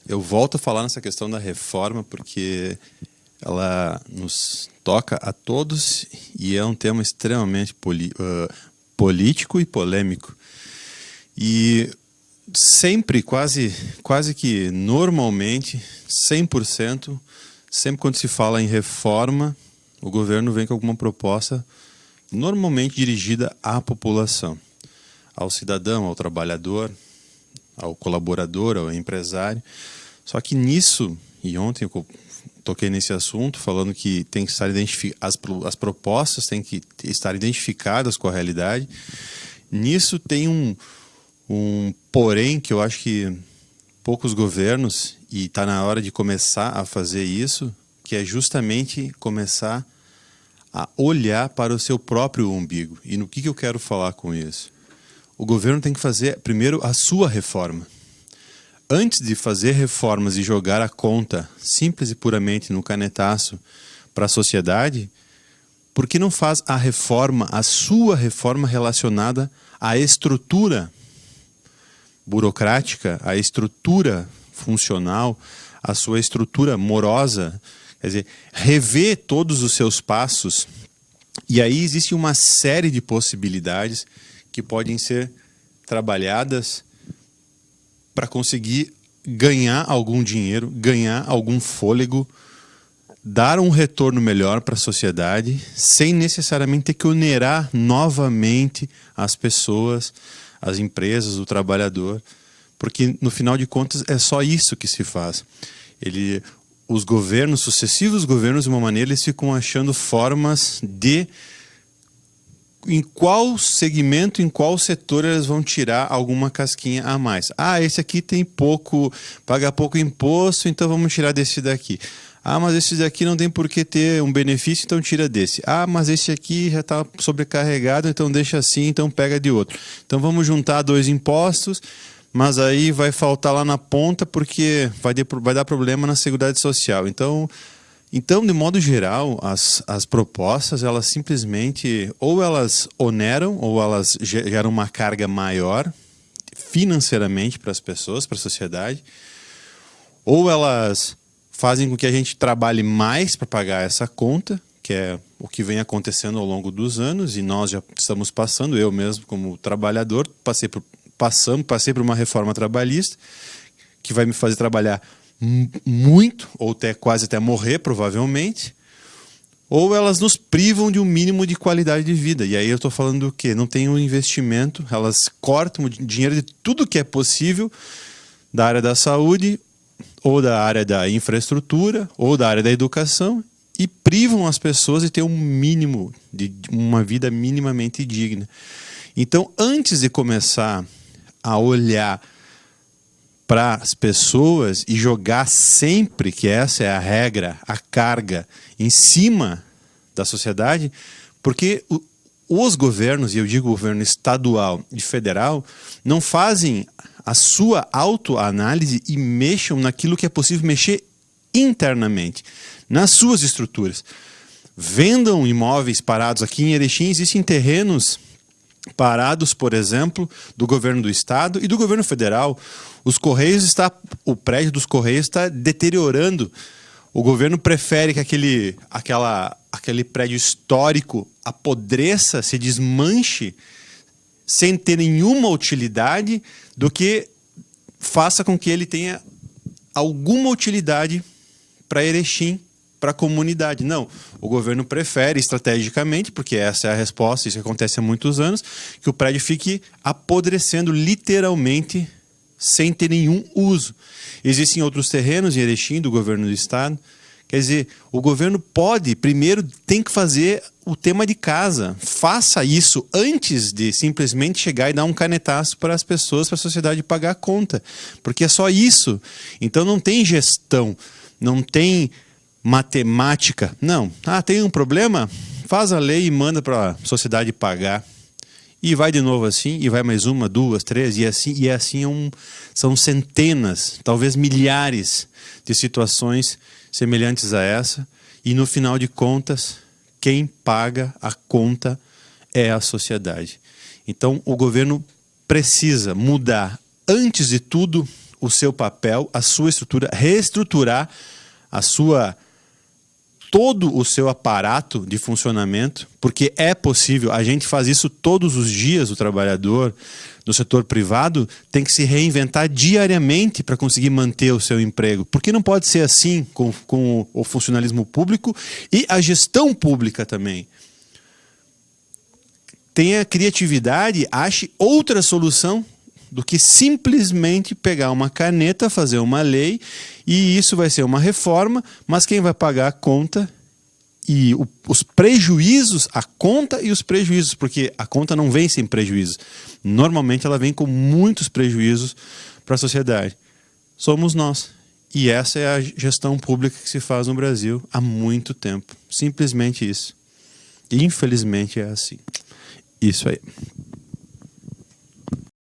Eu volto a falar nessa questão da reforma porque ela nos toca a todos e é um tema extremamente político e polêmico. E sempre, quase que normalmente, 100%, sempre quando se fala em reforma, o governo vem com alguma proposta normalmente dirigida à população, ao cidadão, ao trabalhador, ao colaborador, ao empresário. Só que nisso, e ontem eu toquei nesse assunto, falando que tem que estar as propostas têm que estar identificadas com a realidade. Nisso tem um porém que eu acho que poucos governos, e está na hora de começar a fazer isso, que é justamente começar a olhar para o seu próprio umbigo. E no que eu quero falar com isso? O governo tem que fazer primeiro a sua reforma. Antes de fazer reformas e jogar a conta simples e puramente no canetaço para a sociedade, por que não faz a sua reforma relacionada à estrutura burocrática, à estrutura funcional, à sua estrutura morosa? Quer dizer, rever todos os seus passos. E aí existe uma série de possibilidades que podem ser trabalhadas para conseguir ganhar algum dinheiro, ganhar algum fôlego, dar um retorno melhor para a sociedade, sem necessariamente ter que onerar novamente as pessoas, as empresas, o trabalhador, porque no final de contas é só isso que se faz. Os governos, sucessivos governos, de uma maneira, eles ficam achando formas de em qual segmento, em qual setor eles vão tirar alguma casquinha a mais. Ah, esse aqui tem paga pouco imposto, então vamos tirar desse daqui. Ah, mas esse daqui não tem por que ter um benefício, então tira desse. Ah, mas esse aqui já está sobrecarregado, então deixa assim, então pega de outro. Então vamos juntar 2 impostos, mas aí vai faltar lá na ponta porque vai dar problema na Seguridade Social. Então, de modo geral, as propostas, elas simplesmente, ou elas oneram, ou elas geram uma carga maior financeiramente para as pessoas, para a sociedade, ou elas fazem com que a gente trabalhe mais para pagar essa conta, que é o que vem acontecendo ao longo dos anos, e nós já estamos passando, eu mesmo como trabalhador, passei por uma reforma trabalhista, que vai me fazer trabalhar muito, ou quase até morrer, provavelmente, ou elas nos privam de um mínimo de qualidade de vida. E aí eu estou falando do quê? Não tem um investimento, elas cortam o dinheiro de tudo que é possível da área da saúde, ou da área da infraestrutura, ou da área da educação, e privam as pessoas de ter um mínimo, de uma vida minimamente digna. Então, antes de começar a olhar para as pessoas e jogar sempre, que essa é a regra, a carga em cima da sociedade, porque os governos, e eu digo governo estadual e federal, não fazem a sua autoanálise e mexam naquilo que é possível mexer internamente, nas suas estruturas. Vendam imóveis parados. Aqui em Erechim existem terrenos parados, por exemplo, do governo do estado e do governo federal. O prédio dos Correios está deteriorando. O governo prefere que aquele prédio histórico apodreça, se desmanche, sem ter nenhuma utilidade, do que faça com que ele tenha alguma utilidade para Erechim, para a comunidade. Não, o governo prefere estrategicamente, porque essa é a resposta, isso acontece há muitos anos, que o prédio fique apodrecendo literalmente sem ter nenhum uso. Existem outros terrenos em Erechim do governo do estado. Quer dizer, o governo primeiro tem que fazer o tema de casa. Faça isso antes de simplesmente chegar e dar um canetaço para as pessoas, para a sociedade pagar a conta. Porque é só isso. Então não tem gestão, não tem matemática. Não. Ah, tem um problema? Faz a lei e manda para a sociedade pagar. E vai de novo assim, e vai mais 1, 2, 3, e assim são centenas, talvez milhares de situações semelhantes a essa. E no final de contas, quem paga a conta é a sociedade. Então, o governo precisa mudar, antes de tudo, o seu papel, a sua estrutura, reestruturar todo o seu aparato de funcionamento, porque é possível, a gente faz isso todos os dias, o trabalhador do setor privado tem que se reinventar diariamente para conseguir manter o seu emprego. Porque não pode ser assim com o funcionalismo público e a gestão pública também. Tenha criatividade, ache outra solução do que simplesmente pegar uma caneta, fazer uma lei, e isso vai ser uma reforma, mas quem vai pagar a conta e os prejuízos, a conta e os prejuízos, porque a conta não vem sem prejuízos. Normalmente ela vem com muitos prejuízos para a sociedade. Somos nós. E essa é a gestão pública que se faz no Brasil há muito tempo. Simplesmente isso. Infelizmente é assim. Isso aí.